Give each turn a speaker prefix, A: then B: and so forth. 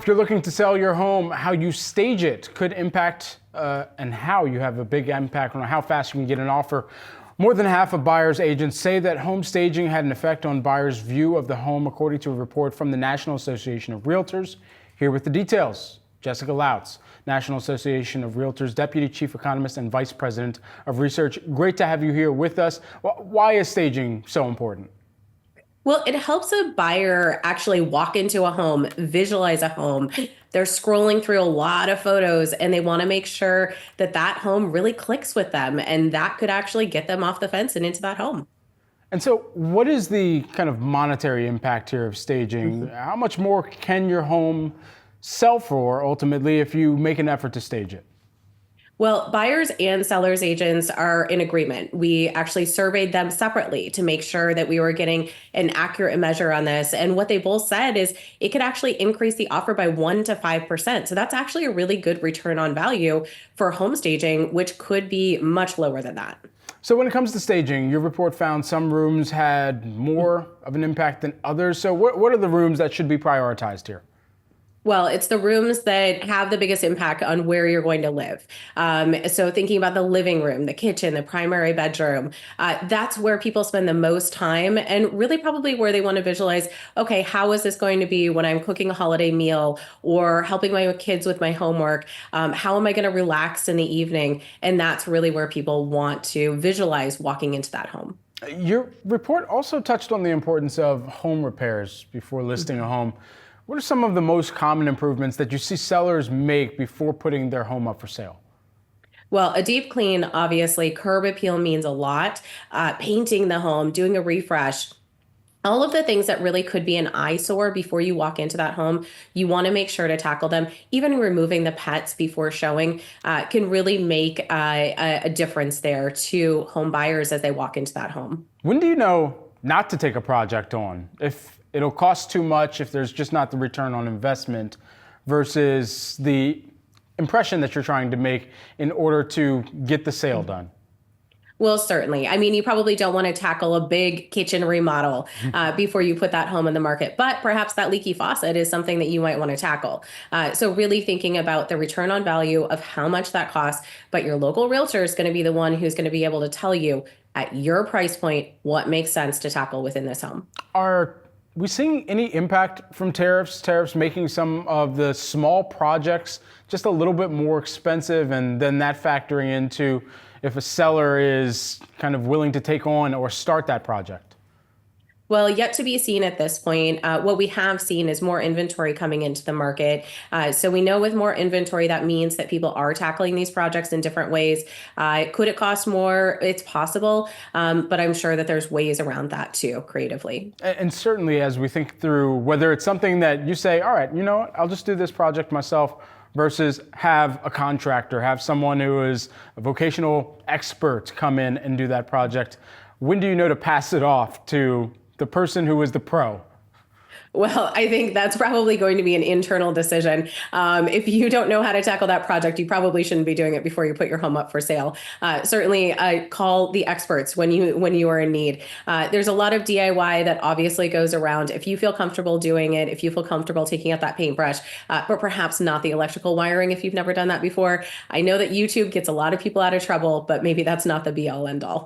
A: If you're looking to sell your home, how you stage it could impact and how you have a big impact on how fast you can get an offer. More than half of buyers' agents say that home staging had an effect on buyers' view of the home, according to a report from the National Association of Realtors. Here with the details, Jessica Lautz, National Association of Realtors Deputy Chief Economist and Vice President of Research. Great to have you here with us. Why is staging so important?
B: Well, it helps a buyer actually walk into a home, visualize a home. They're scrolling through a lot of photos and they want to make sure that that home really clicks with them. And that could actually get them off the fence and into that home.
A: And so what is the kind of monetary impact here of staging? How much more can your home sell for ultimately if you make an effort to stage it?
B: Well, buyers and sellers agents are in agreement. We actually surveyed them separately to make sure that we were getting an accurate measure on this. And what they both said is it could actually increase the offer by 1 to 5%. So that's actually a really good return on value for home staging, which could be much lower than that.
A: So when it comes to staging, your report found some rooms had more of an impact than others. So what are the rooms that should be prioritized here?
B: Well, it's the rooms that have the biggest impact on where you're going to live. So thinking about the living room, the kitchen, the primary bedroom, that's where people spend the most time and really probably where they want to visualize, okay, how is this going to be when I'm cooking a holiday meal or helping my kids with my homework? How am I going to relax in the evening? And that's really where people want to visualize walking into that home.
A: Your report also touched on the importance of home repairs before listing a home. What are some of the most common improvements that you see sellers make before putting their home up for sale?
B: Well, a deep clean, obviously, curb appeal means a lot. Painting the home, doing a refresh, all of the things that really could be an eyesore before you walk into that home, you want to make sure to tackle them. Even removing the pets before showing can really make a difference there to home buyers as they walk into that home.
A: When do you know not to take a project on? If it'll cost too much, if there's just not the return on investment versus the impression that you're trying to make in order to get the sale done?
B: Well, certainly. I mean, you probably don't want to tackle a big kitchen remodel before you put that home in the market, but perhaps that leaky faucet is something that you might want to tackle. So really thinking about the return on value of how much that costs, but your local realtor is going to be the one who's going to be able to tell you at your price point what makes sense to tackle within this home.
A: Are we seeing any impact from tariffs? Tariffs making some of the small projects just a little bit more expensive, and then that factoring into if a seller is kind of willing to take on or start that project?
B: Well, yet to be seen at this point. What we have seen is more inventory coming into the market. So we know with more inventory, that means that people are tackling these projects in different ways. Could it cost more? It's possible, but I'm sure that there's ways around that too, creatively.
A: And certainly as we think through whether it's something that you say, all right, you know what, I'll just do this project myself, versus have a contractor, have someone who is a vocational expert come in and do that project. When do you know to pass it off to the person who is the pro?
B: Well, I think that's probably going to be an internal decision. If you don't know how to tackle that project, you probably shouldn't be doing it before you put your home up for sale. Certainly, call the experts when you are in need. There's a lot of DIY that obviously goes around. If you feel comfortable doing it, if you feel comfortable taking out that paintbrush, but perhaps not the electrical wiring if you've never done that before. I know that YouTube gets a lot of people out of trouble, but maybe that's not the be all end all.